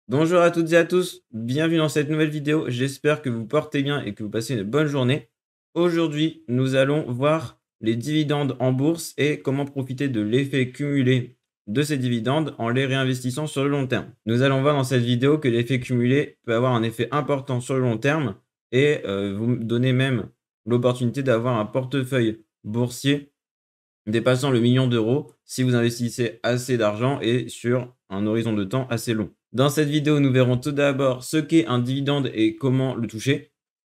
Bonjour à toutes et à tous, bienvenue dans cette nouvelle vidéo. J'espère que vous portez bien et que vous passez une bonne journée. Aujourd'hui, nous allons voir les dividendes en bourse et comment profiter de l'effet cumulé de ces dividendes en les réinvestissant sur le long terme. Nous allons voir dans cette vidéo que l'effet cumulé peut avoir un effet important sur le long terme et vous me donnez même l'opportunité d'avoir un portefeuille boursier dépassant le million d'euros si vous investissez assez d'argent et sur un horizon de temps assez long. Dans cette vidéo, nous verrons tout d'abord ce qu'est un dividende et comment le toucher.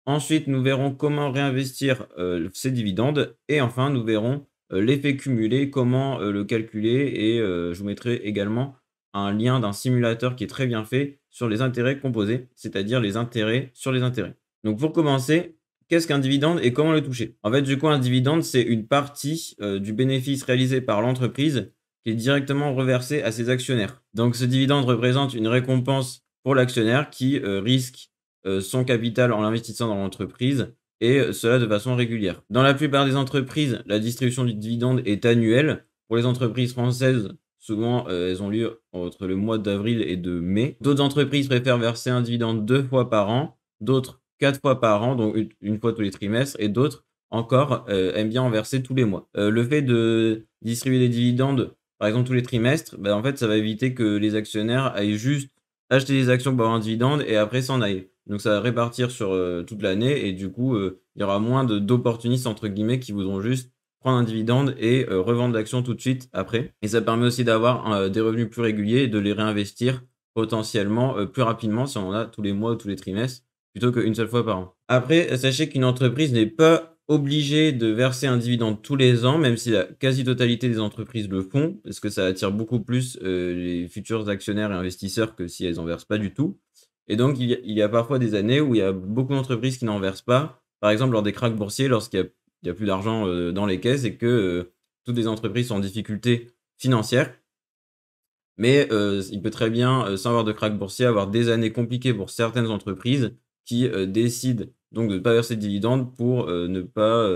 Ensuite, nous verrons comment réinvestir ces dividendes. Et enfin, nous verrons l'effet cumulé, comment le calculer. Et je vous mettrai également un lien d'un simulateur qui est très bien fait sur les intérêts composés, c'est-à-dire les intérêts sur les intérêts. Donc pour commencer, qu'est-ce qu'un dividende et comment le toucher? En fait, du coup, un dividende, c'est une partie du bénéfice réalisé par l'entreprise qui est directement reversé à ses actionnaires. Donc ce dividende représente une récompense pour l'actionnaire qui risque son capital en l'investissant dans l'entreprise et cela de façon régulière. Dans la plupart des entreprises, la distribution du dividende est annuelle. Pour les entreprises françaises, souvent elles ont lieu entre le mois d'avril et de mai. D'autres entreprises préfèrent verser un dividende 2 fois par an, d'autres 4 fois par an, donc une fois tous les trimestres, et d'autres encore aiment bien en verser tous les mois. Le fait de distribuer des dividendes, par exemple tous les trimestres, bah, en fait, ça va éviter que les actionnaires aillent juste acheter des actions pour avoir un dividende et après s'en aillent. Donc ça va répartir sur toute l'année et du coup, il y aura moins d'opportunistes entre guillemets qui voudront juste prendre un dividende et revendre l'action tout de suite après. Et ça permet aussi d'avoir des revenus plus réguliers et de les réinvestir potentiellement plus rapidement si on en a tous les mois ou tous les trimestres plutôt qu'une seule fois par an. Après, sachez qu'une entreprise n'est pas obligée de verser un dividende tous les ans, même si la quasi-totalité des entreprises le font, parce que ça attire beaucoup plus les futurs actionnaires et investisseurs que si elles en versent pas du tout. Et donc, il y a parfois des années où il y a beaucoup d'entreprises qui n'en versent pas. Par exemple, lors des cracks boursiers, lorsqu'il y a plus d'argent dans les caisses et que toutes les entreprises sont en difficulté financière. Mais il peut très bien, sans avoir de krach boursier, avoir des années compliquées pour certaines entreprises qui décident donc de ne pas verser de dividendes pour ne pas,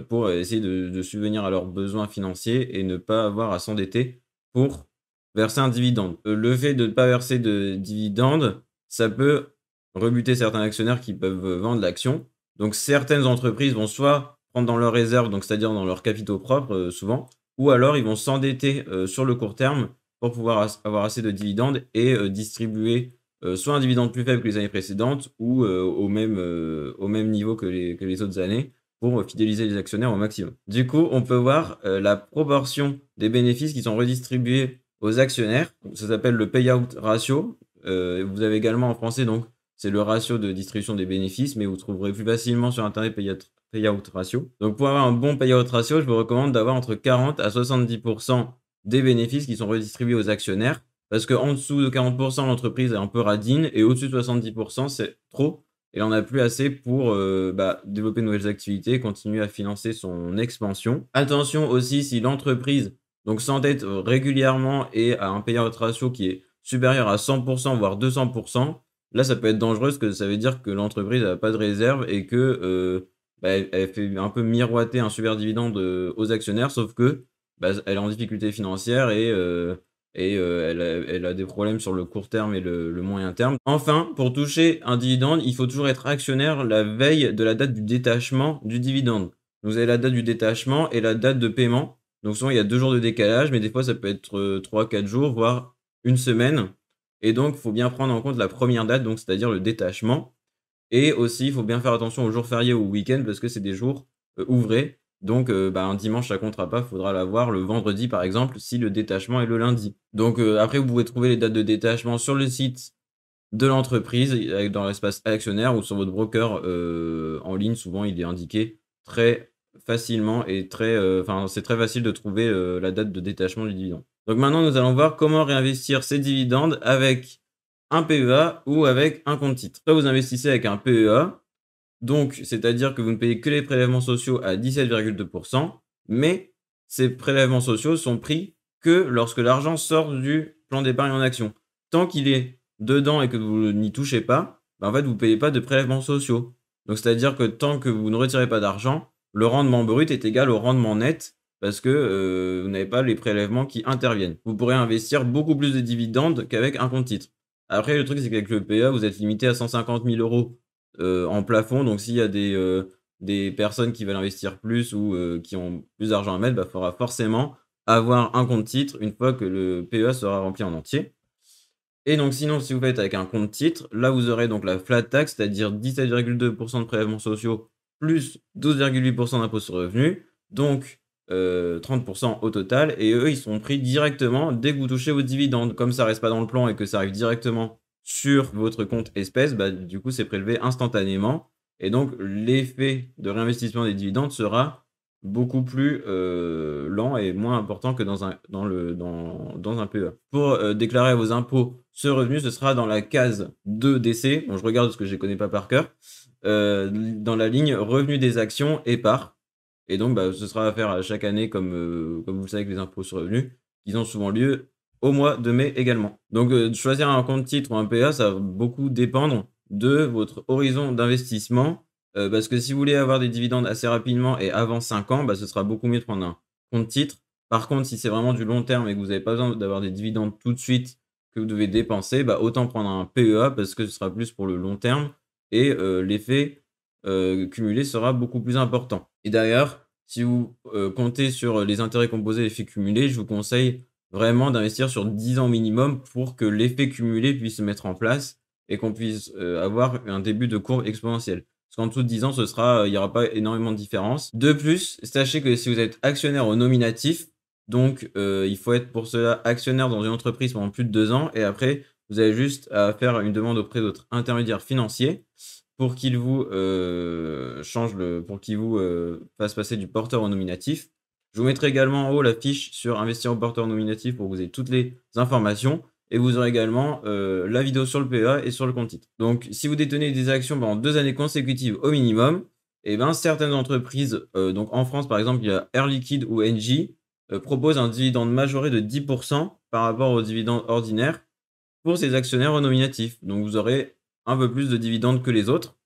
pour essayer de subvenir à leurs besoins financiers et ne pas avoir à s'endetter pour verser un dividende. Le fait de ne pas verser de dividendes, ça peut rebuter certains actionnaires qui peuvent vendre l'action. Donc certaines entreprises vont soit prendre dans leurs réserves, donc c'est-à-dire dans leurs capitaux propres, souvent, ou alors ils vont s'endetter sur le court terme pour pouvoir avoir assez de dividendes et distribuer soit un dividende plus faible que les années précédentes ou au même niveau que les autres années pour fidéliser les actionnaires au maximum. Du coup, on peut voir la proportion des bénéfices qui sont redistribués aux actionnaires. Ça s'appelle le payout ratio. Vous avez également en français, donc, c'est le ratio de distribution des bénéfices, mais vous trouverez plus facilement sur Internet payout ratio. Donc, pour avoir un bon payout ratio, je vous recommande d'avoir entre 40 à 70% des bénéfices qui sont redistribués aux actionnaires. Parce qu'en dessous de 40%, l'entreprise est un peu radine et au-dessus de 70%, c'est trop. Et elle en a plus assez pour développer de nouvelles activités et continuer à financer son expansion. Attention aussi, si l'entreprise donc s'endette régulièrement et a un payout ratio qui est supérieur à 100%, voire 200%, là, ça peut être dangereux parce que ça veut dire que l'entreprise n'a pas de réserve et que elle fait un peu miroiter un super dividende aux actionnaires, sauf que elle est en difficulté financière et elle a des problèmes sur le court terme et le moyen terme. Enfin, pour toucher un dividende, il faut toujours être actionnaire la veille de la date du détachement du dividende. Vous avez la date du détachement et la date de paiement. Donc souvent, il y a 2 jours de décalage, mais des fois, ça peut être 3-4 jours, voire une semaine. Et donc, il faut bien prendre en compte la première date, donc c'est-à-dire le détachement. Et aussi, il faut bien faire attention aux jours fériés ou aux week-ends parce que c'est des jours ouvrés. Donc, un dimanche, ça comptera pas. Il faudra l'avoir le vendredi, par exemple, si le détachement est le lundi. Donc, après, vous pouvez trouver les dates de détachement sur le site de l'entreprise, dans l'espace actionnaire ou sur votre broker en ligne. Souvent, il est indiqué très facilement et c'est très facile de trouver la date de détachement du dividende. Donc maintenant, nous allons voir comment réinvestir ces dividendes avec un PEA ou avec un compte titre. Soit vous investissez avec un PEA, donc c'est-à-dire que vous ne payez que les prélèvements sociaux à 17,2%, mais ces prélèvements sociaux sont pris que lorsque l'argent sort du plan d'épargne en action. Tant qu'il est dedans et que vous n'y touchez pas, en fait, vous ne payez pas de prélèvements sociaux. Donc c'est-à-dire que tant que vous ne retirez pas d'argent, le rendement brut est égal au rendement net parce que vous n'avez pas les prélèvements qui interviennent. Vous pourrez investir beaucoup plus de dividendes qu'avec un compte titre. Après, le truc, c'est qu'avec le PEA, vous êtes limité à 150 000 € en plafond. Donc, s'il y a des personnes qui veulent investir plus ou qui ont plus d'argent à mettre, bah, il faudra forcément avoir un compte titre une fois que le PEA sera rempli en entier. Et donc, sinon, si vous faites avec un compte titre, là, vous aurez donc la flat tax, c'est-à-dire 17,2 % de prélèvements sociaux plus 12,8 % d'impôt sur le revenu, donc 30 % au total. Et eux, ils sont pris directement dès que vous touchez vos dividendes. Comme ça reste pas dans le plan et que ça arrive directement sur votre compte espèce, bah, du coup, c'est prélevé instantanément. Et donc, l'effet de réinvestissement des dividendes sera beaucoup plus lent et moins important que dans un PEA. Pour déclarer à vos impôts ce revenu, ce sera dans la case 2DC. Bon, je regarde parce que je ne les connais pas par cœur. Dans la ligne revenu des actions et parts. Et donc, bah, ce sera à faire à chaque année comme vous le savez avec les impôts sur le revenu, qui ont souvent lieu au mois de mai également. Donc, choisir un compte titre ou un PEA, ça va beaucoup dépendre de votre horizon d'investissement. Parce que si vous voulez avoir des dividendes assez rapidement et avant 5 ans, bah, ce sera beaucoup mieux de prendre un compte titre. Par contre, si c'est vraiment du long terme et que vous n'avez pas besoin d'avoir des dividendes tout de suite que vous devez dépenser, bah, autant prendre un PEA parce que ce sera plus pour le long terme et l'effet cumulé sera beaucoup plus important. Et d'ailleurs, si vous comptez sur les intérêts composés et l'effet cumulé, je vous conseille vraiment d'investir sur 10 ans minimum pour que l'effet cumulé puisse se mettre en place et qu'on puisse avoir un début de courbe exponentielle. Parce qu'en dessous de 10 ans, il y aura pas énormément de différence. De plus, sachez que si vous êtes actionnaire au nominatif, donc il faut être pour cela actionnaire dans une entreprise pendant plus de 2 ans et après, vous avez juste à faire une demande auprès d'autres intermédiaires financiers pour qu'ils vous fassent passer du porteur au nominatif. Je vous mettrai également en haut la fiche sur investir au porteur nominatif pour que vous ayez toutes les informations. Et vous aurez également la vidéo sur le PEA et sur le compte titre. Donc, si vous détenez des actions pendant 2 années consécutives au minimum, et ben, certaines entreprises, donc en France par exemple, il y a Air Liquide ou Engie, proposent un dividende majoré de 10 % par rapport au dividende ordinaire pour ses actionnaires au nominatif. Donc, vous aurez un peu plus de dividendes que les autres.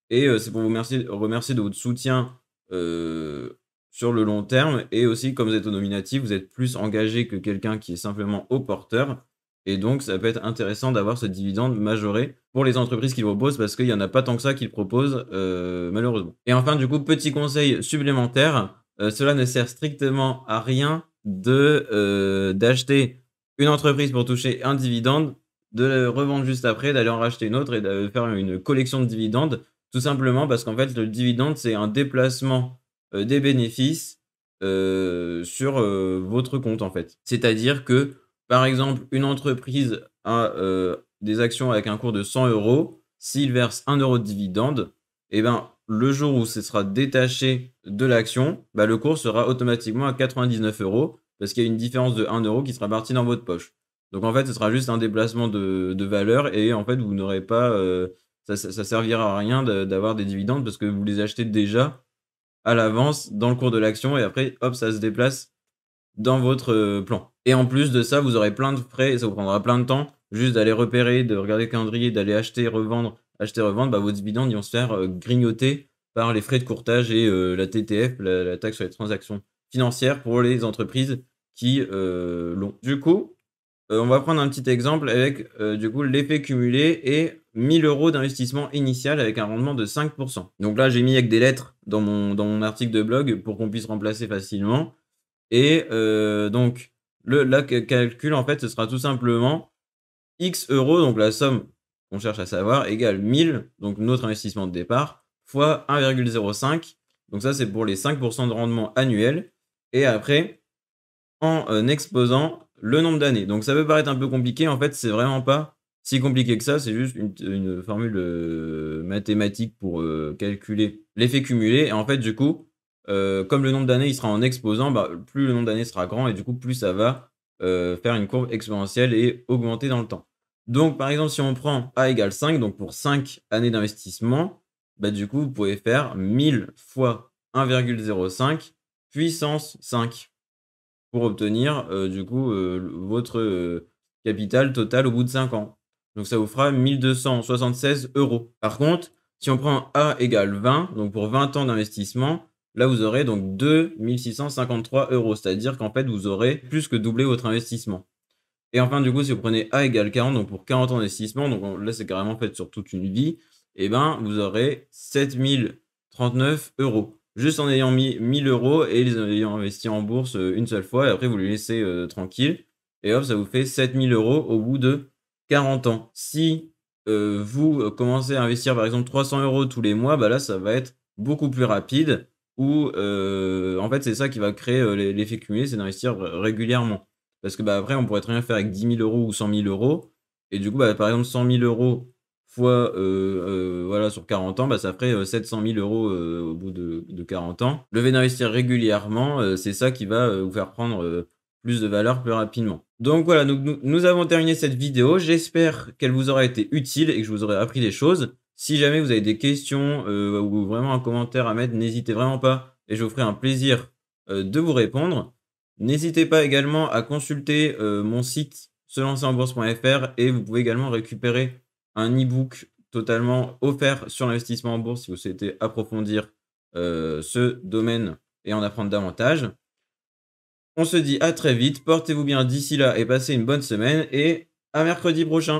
Et c'est pour vous remercier de votre soutien sur le long terme. Et aussi, comme vous êtes au nominatif, vous êtes plus engagé que quelqu'un qui est simplement au porteur. Et donc, ça peut être intéressant d'avoir ce dividende majoré pour les entreprises qui le proposent parce qu'il n'y en a pas tant que ça qui le proposent, malheureusement. Et enfin, du coup, petit conseil supplémentaire, cela ne sert strictement à rien d'acheter une entreprise pour toucher un dividende, de le revendre juste après, d'aller en racheter une autre et de faire une collection de dividendes. Tout simplement parce qu'en fait, le dividende, c'est un déplacement des bénéfices sur votre compte, en fait. C'est-à-dire que, par exemple, une entreprise a des actions avec un cours de 100 €. S'il verse 1 € de dividende, et ben, le jour où ce sera détaché de l'action, bah, le cours sera automatiquement à 99 € parce qu'il y a une différence de 1 € qui sera partie dans votre poche. Donc en fait, ce sera juste un déplacement de valeur et en fait, vous n'aurez pas, ça servira à rien d'avoir des dividendes parce que vous les achetez déjà à l'avance dans le cours de l'action et après, hop, ça se déplace dans votre plan. Et en plus de ça, vous aurez plein de frais et ça vous prendra plein de temps juste d'aller repérer, de regarder le calendrier, d'aller acheter, revendre, bah, vos dividendes, ils vont se faire grignoter par les frais de courtage et la TTF, la taxe sur les transactions financières pour les entreprises qui l'ont. Du coup, on va prendre un petit exemple avec du coup l'effet cumulé et 1 000 € d'investissement initial avec un rendement de 5 %. Donc là, j'ai mis avec des lettres dans mon article de blog pour qu'on puisse remplacer facilement. Et donc calcul en fait, ce sera tout simplement X euros, donc la somme qu'on cherche à savoir, égale 1000, donc notre investissement de départ, fois 1,05. Donc ça, c'est pour les 5 % de rendement annuel. Et après, en exposant le nombre d'années. Donc ça peut paraître un peu compliqué, en fait, c'est vraiment pas si compliqué que ça, c'est juste une formule mathématique pour calculer l'effet cumulé. Et en fait, du coup, comme le nombre d'années, il sera en exposant, bah, plus le nombre d'années sera grand et du coup, plus ça va faire une courbe exponentielle et augmenter dans le temps. Donc, par exemple, si on prend A égale 5, donc pour 5 années d'investissement, bah, du coup, vous pouvez faire 1000 fois 1,05 puissance 5 pour obtenir du coup votre capital total au bout de 5 ans. Donc ça vous fera 1 276 €. Par contre, si on prend A égale 20, donc pour 20 ans d'investissement, là vous aurez donc 2 653 €. C'est-à-dire qu'en fait, vous aurez plus que doublé votre investissement. Et enfin, du coup, si vous prenez A égale 40, donc pour 40 ans d'investissement, donc là, c'est carrément fait sur toute une vie, et ben, vous aurez 7 039 €. Juste en ayant mis 1 000 € et les ayant investis en bourse, une seule fois et après vous les laissez, tranquilles et hop, ça vous fait 7 000 € au bout de 40 ans. Si, vous, commencez à investir, par exemple, 300 € tous les mois, bah, là, ça va être beaucoup plus rapide ou en fait, c'est ça qui va créer, l'effet cumulé, c'est d'investir régulièrement. Parce que, bah, après, on pourrait très bien faire avec 10 000 € ou 100 000 € et du coup, bah, par exemple, 100 000 € fois, voilà, sur 40 ans, bah, ça ferait, 700 000 € au bout de 40 ans. Le fait d'investir régulièrement, c'est ça qui va, vous faire prendre, plus de valeur plus rapidement. Donc voilà, donc nous avons terminé cette vidéo. J'espère qu'elle vous aura été utile et que je vous aurai appris des choses. Si jamais vous avez des questions, ou vraiment un commentaire à mettre, n'hésitez vraiment pas et je vous ferai un plaisir, de vous répondre. N'hésitez pas également à consulter, mon site selancerenbourse.fr et vous pouvez également récupérer un e-book totalement offert sur l'investissement en bourse si vous souhaitez approfondir, ce domaine et en apprendre davantage. On se dit à très vite, portez-vous bien d'ici là et passez une bonne semaine et à mercredi prochain.